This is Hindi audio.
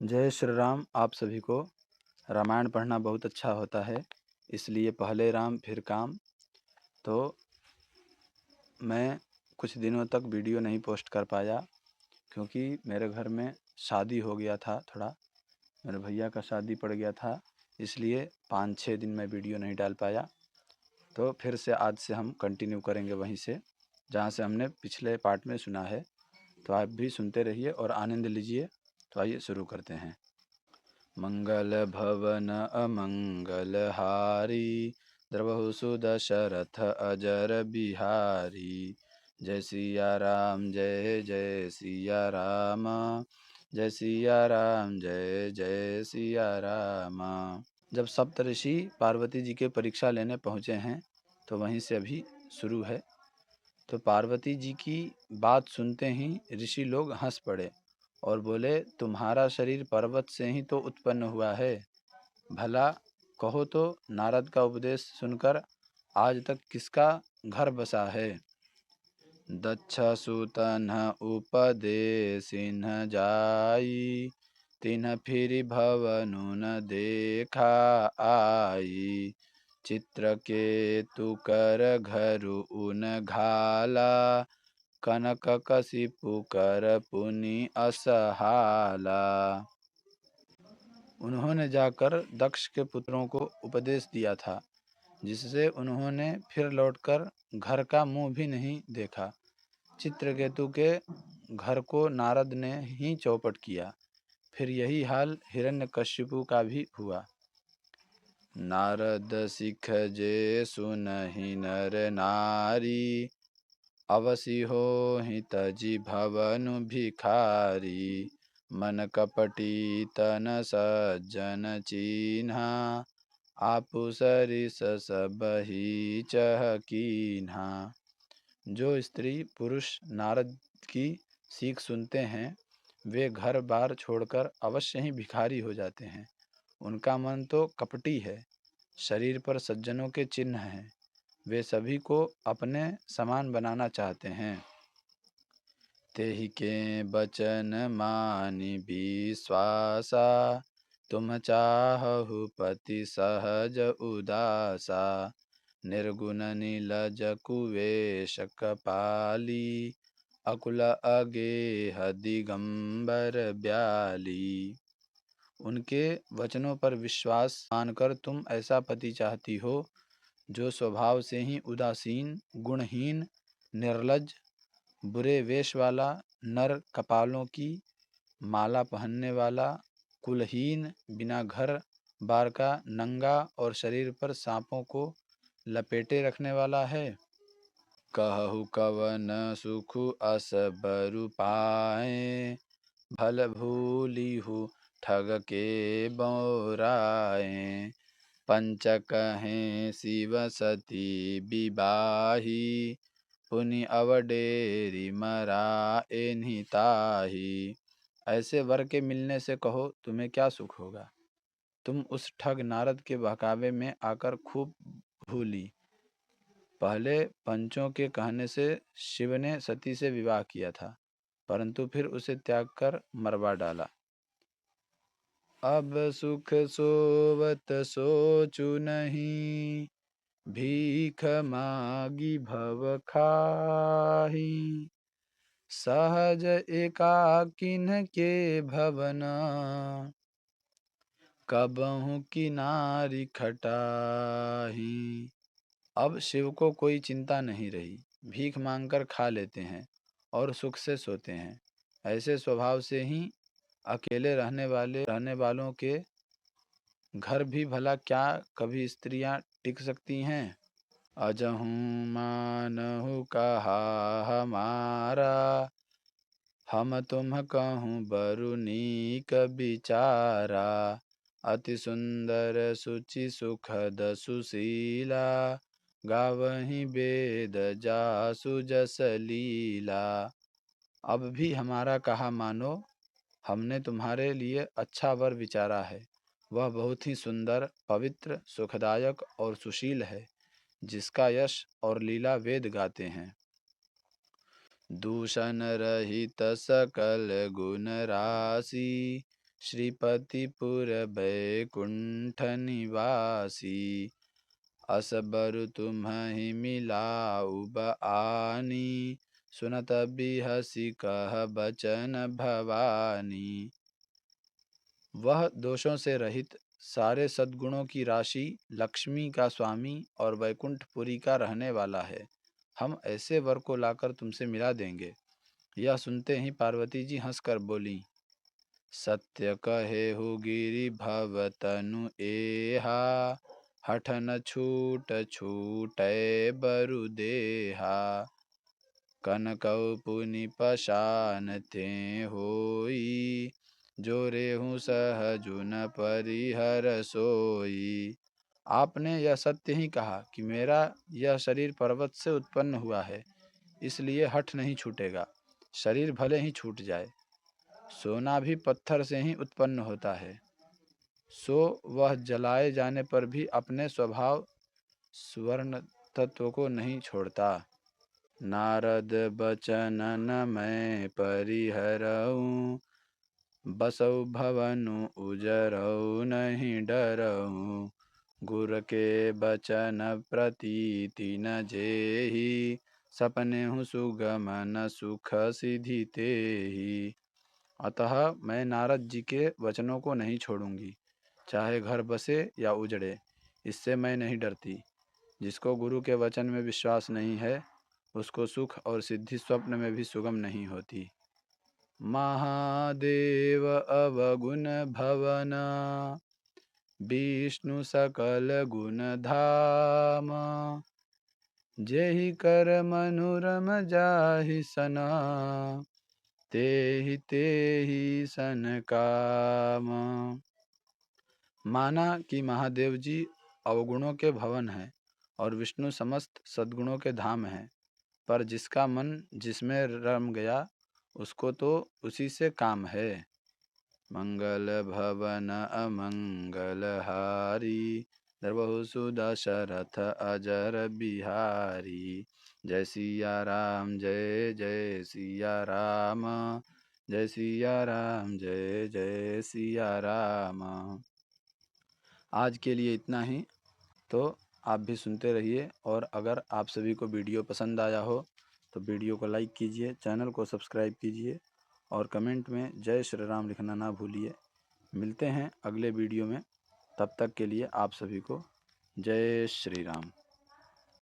जय श्री राम। आप सभी को रामायण पढ़ना बहुत अच्छा होता है, इसलिए पहले राम फिर काम। तो मैं कुछ दिनों तक वीडियो नहीं पोस्ट कर पाया क्योंकि मेरे घर में शादी हो गया था। थोड़ा मेरे भैया का शादी पड़ गया था, इसलिए 5-6 दिन में वीडियो नहीं डाल पाया। तो फिर से आज से हम कंटिन्यू करेंगे वहीं से जहाँ से हमने पिछले पार्ट में सुना है। तो आप भी सुनते रहिए और आनंद लीजिए। तो आइए शुरू करते हैं। मंगल भवन अमंगल हारी, द्रवहु सुदशरथ अजर बिहारी। जय सिया राम जय जय सिया राम, जय सिया राम जय जय सिया राम। जब सप्तऋषि पार्वती जी के परीक्षा लेने पहुँचे हैं तो वहीं से अभी शुरू है। तो पार्वती जी की बात सुनते ही ऋषि लोग हंस पड़े और बोले, तुम्हारा शरीर पर्वत से ही तो उत्पन्न हुआ है। भला कहो तो नारद का उपदेश सुनकर आज तक किसका घर बसा है। दक्ष सुतन उपदेशिन जाई, तिन्ह फिर भवनु न देखा आई। चित्रकेतु कर घरु उन घाला, कनक कशिपु कर पुनि असहाला। उन्होंने जाकर दक्ष के पुत्रों को उपदेश दिया था, जिससे उन्होंने फिर लौटकर घर का मुंह भी नहीं देखा। चित्रकेतु के घर को नारद ने ही चौपट किया। फिर यही हाल हिरण्यकशिपु का भी हुआ। नारद सिख जे सुनहि नर नारी, अवसि होहि तजि भवनु भिखारी। मन कपटी तन सज्जन चीन्हा, आपु सरिस सबहि चह कीन्हा। जो स्त्री पुरुष नारद की सीख सुनते हैं वे घर बार छोड़कर अवश्य ही भिखारी हो जाते हैं। उनका मन तो कपटी है, शरीर पर सज्जनों के चिन्ह हैं। वे सभी को अपने समान बनाना चाहते हैं। तेहि के बचन मानि विश्वासा, तुम चाहहु पति सहज उदासा। निर्गुण नीलज कुवेश कपाली, अकुल अगेह दिगंबर ब्याली। उनके वचनों पर विश्वास मानकर तुम ऐसा पति चाहती हो जो स्वभाव से ही उदासीन, गुणहीन, निर्लज, बुरे वेश वाला, नर कपालों की माला पहनने वाला, कुलहीन, बिना घर बार का, नंगा और शरीर पर सांपों को लपेटे रखने वाला है। कहु कवन सुख अस बरु पाए, भल भूलिहु ठग के बौराए। पंच कहें शिव सती विवाही, पुनि अवडेरी मराए निताही। ऐसे वर के मिलने से कहो तुम्हें क्या सुख होगा। तुम उस ठग नारद के बहकावे में आकर खूब भूली। पहले पंचों के कहने से शिव ने सती से विवाह किया था, परंतु फिर उसे त्याग कर मरवा डाला। अब सुख सोवत सोचु नहीं, भीख मागी भव खाही। सहज एकाकिन के भवना, कबहु किनारी खटाही। अब शिव को कोई चिंता नहीं रही, भीख मांगकर खा लेते हैं और सुख से सोते हैं। ऐसे स्वभाव से ही अकेले रहने वालों के घर भी भला क्या कभी स्त्रियां टिक सकती हैं। अजहूँ मानहु कहा हमारा, हम तुम कहूँ बरु नीक बिचारा। अति सुंदर सुचि सुखद सुशीला, गावहीं वेद जासु जस लीला। अब भी हमारा कहा मानो, हमने तुम्हारे लिए अच्छा वर विचारा है। वह बहुत ही सुंदर, पवित्र, सुखदायक और सुशील है, जिसका यश और लीला वेद गाते हैं। दूषण रहित सकल गुण राशि, श्रीपतिपुर बैकुंठ निवासी। असबर तुम्हि मिलाऊ आनी। सुनत बिहसी कह बचन भवानी। वह दोषों से रहित, सारे सद्गुणों की राशि, लक्ष्मी का स्वामी और वैकुंठपुरी का रहने वाला है। हम ऐसे वर को लाकर तुमसे मिला देंगे। यह सुनते ही पार्वती जी हंसकर बोली, सत्य कहे हो गिरि भव तनु एहा। हठ न छूट छूटै बरु देहा। कनकौ पुनि पशान ते होई। जो रेहू सहजुन परिहर सोई। आपने यह सत्य ही कहा कि मेरा यह शरीर पर्वत से उत्पन्न हुआ है, इसलिए हठ नहीं छूटेगा। शरीर भले ही छूट जाए, सोना भी पत्थर से ही उत्पन्न होता है, सो वह जलाए जाने पर भी अपने स्वभाव स्वर्ण तत्व को नहीं छोड़ता। नारद बचनन मैं परिहरऊँ। बसौ भवनु उजरऊ नहीं डरऊँ। गुर के बचन प्रतीति न जेहि। सपने हूँ सुगमन सुख सिधि तेहि। अतः मैं नारद जी के वचनों को नहीं छोड़ूंगी, चाहे घर बसे या उजड़े, इससे मैं नहीं डरती। जिसको गुरु के वचन में विश्वास नहीं है, उसको सुख और सिद्धि स्वप्न में भी सुगम नहीं होती। महादेव अवगुण भवन। विष्णु सकल गुण धाम। जेहि कर मनुरम जाहि सना। तेहि तेहि सन काम। माना कि महादेव जी अवगुणों के भवन हैं और विष्णु समस्त सद्गुणों के धाम हैं, पर जिसका मन जिसमें रम गया, उसको तो उसी से काम है। मंगल भवन अमंगल हारी। द्रवहु सुदशरथ अजर बिहारी। जय सिया राम जय जय सिया राम। जय सिया राम जय जय सिया राम। आज के लिए इतना ही। तो आप भी सुनते रहिए, और अगर आप सभी को वीडियो पसंद आया हो तो वीडियो को लाइक कीजिए, चैनल को सब्सक्राइब कीजिए और कमेंट में जय श्री राम लिखना ना भूलिए। मिलते हैं अगले वीडियो में, तब तक के लिए आप सभी को जय श्री राम।